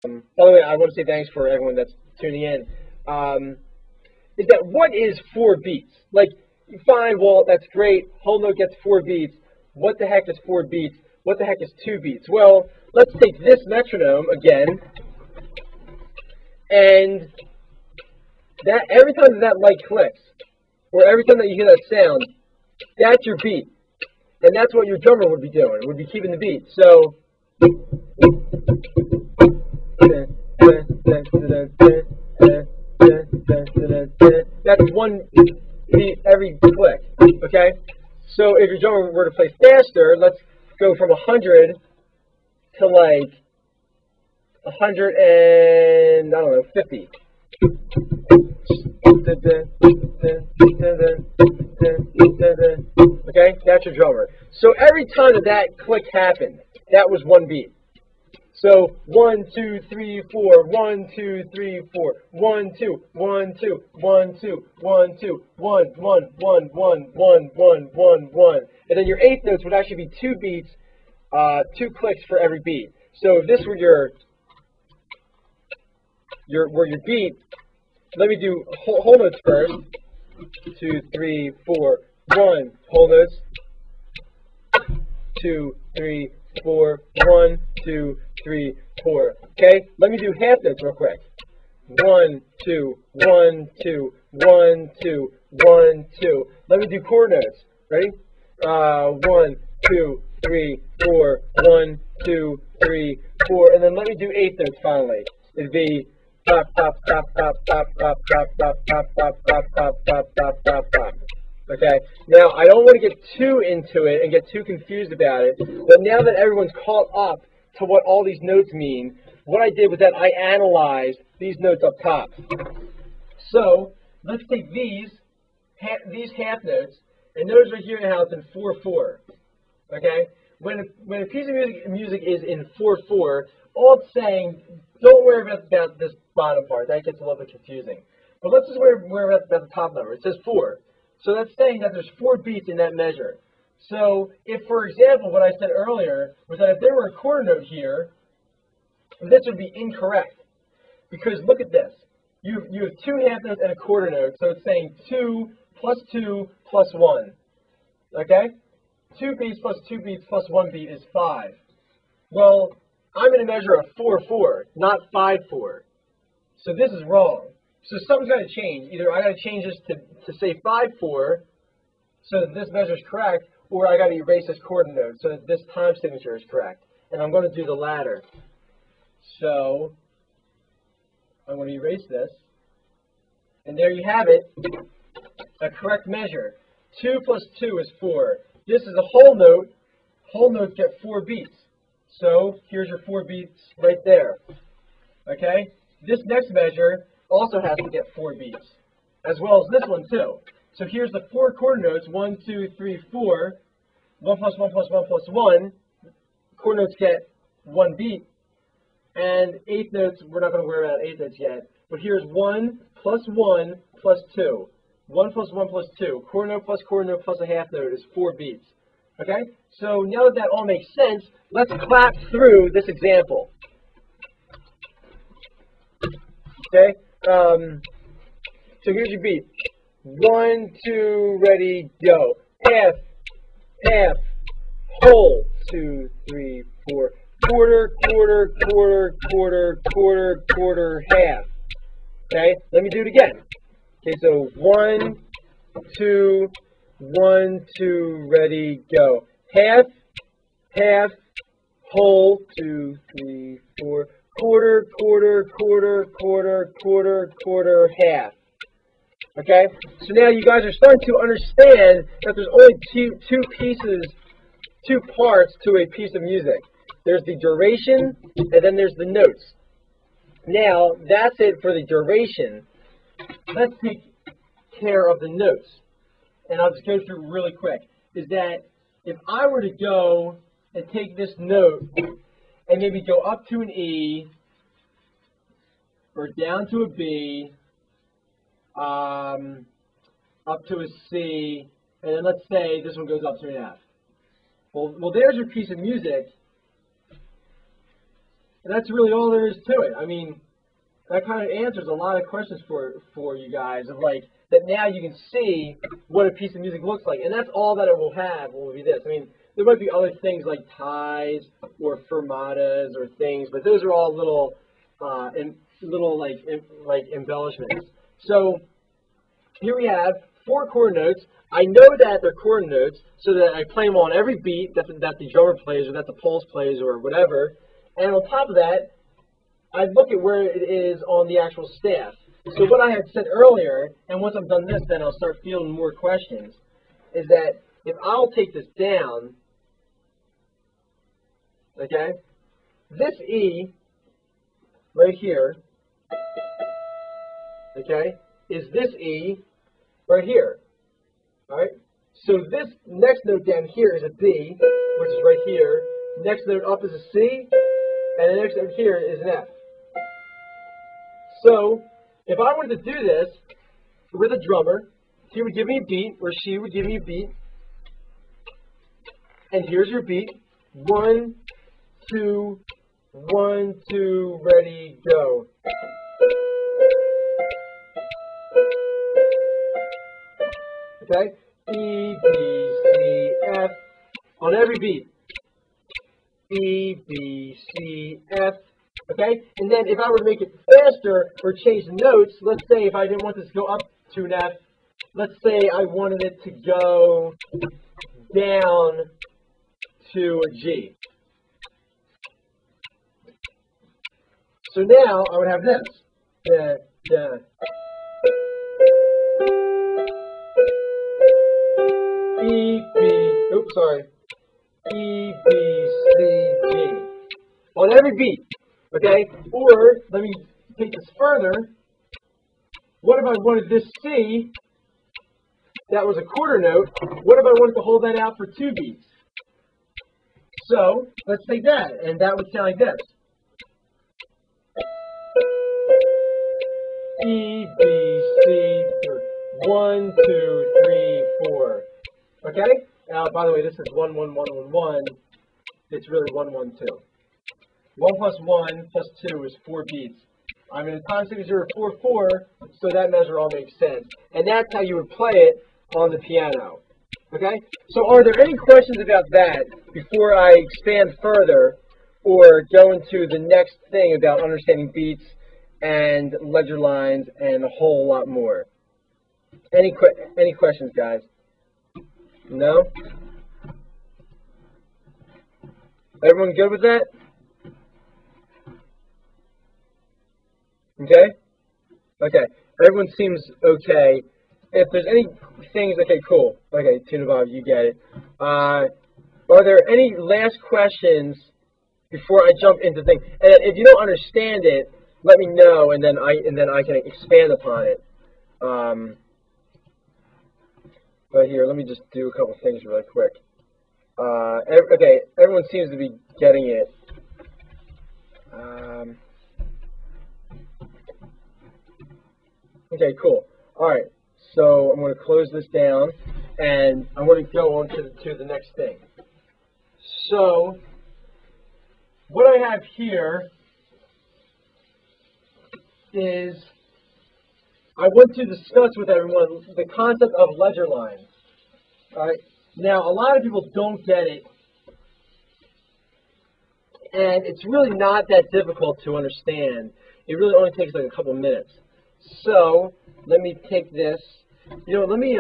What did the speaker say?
By the way, I want to say thanks for everyone that's tuning in. Um, is that what is 4 beats? Like, fine, Walt, that's great. Whole note gets 4 beats. What the heck is 4 beats? What the heck is 2 beats? Well, let's take this metronome again, and that every time that light clicks, or every time that you hear that sound, that's your beat, and that's what your drummer would be doing. Would be keeping the beat. So. That's one beat every click, okay? So if your drummer were to play faster, let's go from 100 to like 100 and, I don't know, 50. Okay, that's your drummer. So every time that click happened, that was 1 beat. So 1, 2, 3, 4, 1, 2, 3, 4, 1, 2, 1, 2, 1, 2, 1, 2, 1, 1, 1, 1, 1, 1, 1, 1. And then your eighth notes would actually be 2 beats, 2 clicks for every beat. So if this were your beat, let me do whole notes first. 2, 3, 4, 1, whole notes. 2, 3, 4, 1, 2, 3, 4. Okay, let me do half notes real quick. 1, 2, 1, 2, 1, 2, 1, 2. Let me do chord notes. Ready? 1, 2, 3, 4, 1, 2, 3, 4, and then let me do eighth notes finally. It'd be pop, pop, pop, pop, pop, pop, pop, pop, pop, pop, pop, pop, pop, pop, pop, pop. Okay, now I don't want to get too into it and get too confused about it, but now that everyone's caught up to what all these notes mean, what I did was that I analyzed these notes up top. So let's take these half notes, and notice right here how it's in 4/4. Okay, when a piece of music is in 4/4, all it's saying, don't worry about this bottom part. That gets a little bit confusing. But let's just worry about the top number. It says 4. So that's saying that there's 4 beats in that measure. So if, for example, what I said earlier was that if there were a quarter note here, this would be incorrect. Because look at this. You have 2 half notes and a quarter note, so it's saying 2 plus 2 plus 1. Okay? 2 beats plus 2 beats plus 1 beat is 5. Well, I'm going to measure a 4/4, not 5/4. So this is wrong. So something's got to change. Either I got to change this to say 5/4, so that this measure is correct, or I got to erase this chord note so that this time signature is correct. And I'm going to do the latter. So I'm going to erase this, and there you have it, a correct measure. 2 plus 2 is 4. This is a whole note. Whole notes get 4 beats. So here's your 4 beats right there. Okay? This next measure also has to get 4 beats, as well as this one too. So here's the 4 quarter notes, 1, 2, 3, 4. 1 plus 1 plus 1 plus 1. Quarter notes get 1 beat. And eighth notes, we're not going to worry about eighth notes yet. But here's 1 plus 1 plus 2. 1 plus 1 plus 2. Quarter note plus a half note is 4 beats. Okay? So now that that all makes sense, let's clap through this example. Okay? So here's your beat. 1, 2, ready, go. Half, half, whole. 2, 3, 4. Quarter, quarter, quarter, quarter, quarter, quarter, half. Okay? Let me do it again. Okay, so 1, 2, 1, 2, ready, go. Half, half, whole. 2, 3, 4. Quarter, quarter, quarter, quarter, quarter, quarter, half. Okay? So now you guys are starting to understand that there's only two parts to a piece of music. There's the duration, and then there's the notes. Now, that's it for the duration. Let's take care of the notes. And I'll just go through really quick. Is that if I were to go and take this note and maybe go up to an E or down to a B, up to a C, and then let's say this one goes up to an F. Well, there's your piece of music. And that's really all there is to it. I mean, that kind of answers a lot of questions for you guys of like that now you can see what a piece of music looks like, and that's all that it will have will be this. I mean, there might be other things like ties or fermatas or things, but those are all little like embellishments. So here we have 4 chord notes. I know that they're chord notes so that I play them on every beat that the drummer plays or that the pulse plays or whatever. And on top of that, I look at where it is on the actual staff. So what I had said earlier, and once I've done this, then I'll start fielding more questions, is that if I'll take this down, okay, this E right here, okay, is this E right here, all right? So this next note down here is a B, which is right here. Next note up is a C, and the next note here is an F. So if I wanted to do this with a drummer, he would give me a beat, or she would give me a beat, and here's your beat. 1, 2, 1, 2, ready, go. Okay? E, B, C, F on every beat. E, B, C, F. Okay? And then if I were to make it faster or change the notes, let's say if I didn't want this to go up to an F, let's say I wanted it to go down to a G. So now I would have this. Da, da. E, B, oops, sorry. E, B, C, G. On every beat. Okay? Or, let me take this further. What if I wanted this C, that was a quarter note, what if I wanted to hold that out for 2 beats? So, let's take that, and that would sound like this. E, B, C, 1, 2, 3, 4. Okay? Now, by the way, this is 1, 1, 1, 1, 1. It's really 1, 1, 2. 1 plus 1 plus 2 is 4 beats. I'm in a time signature of 4, 4, so that measure all makes sense. And that's how you would play it on the piano. Okay? So are there any questions about that before I expand further or go into the next thing about understanding beats and ledger lines and a whole lot more? Any questions, guys? No? Everyone good with that? Okay? Okay. Everyone seems okay. If there's any things, okay, cool. Okay, Tuna Bob, you get it. Are there any last questions before I jump into things? And if you don't understand it, let me know, and then I can expand upon it. But here, let me just do a couple things really quick. Okay, everyone seems to be getting it. Okay, cool. All right, so I'm going to close this down, and I'm going to go on to the next thing. So what I have here is I want to discuss with everyone the concept of ledger lines. All right. Now, a lot of people don't get it, and it's really not that difficult to understand. It really only takes like a couple minutes. So let me take this. You know, let me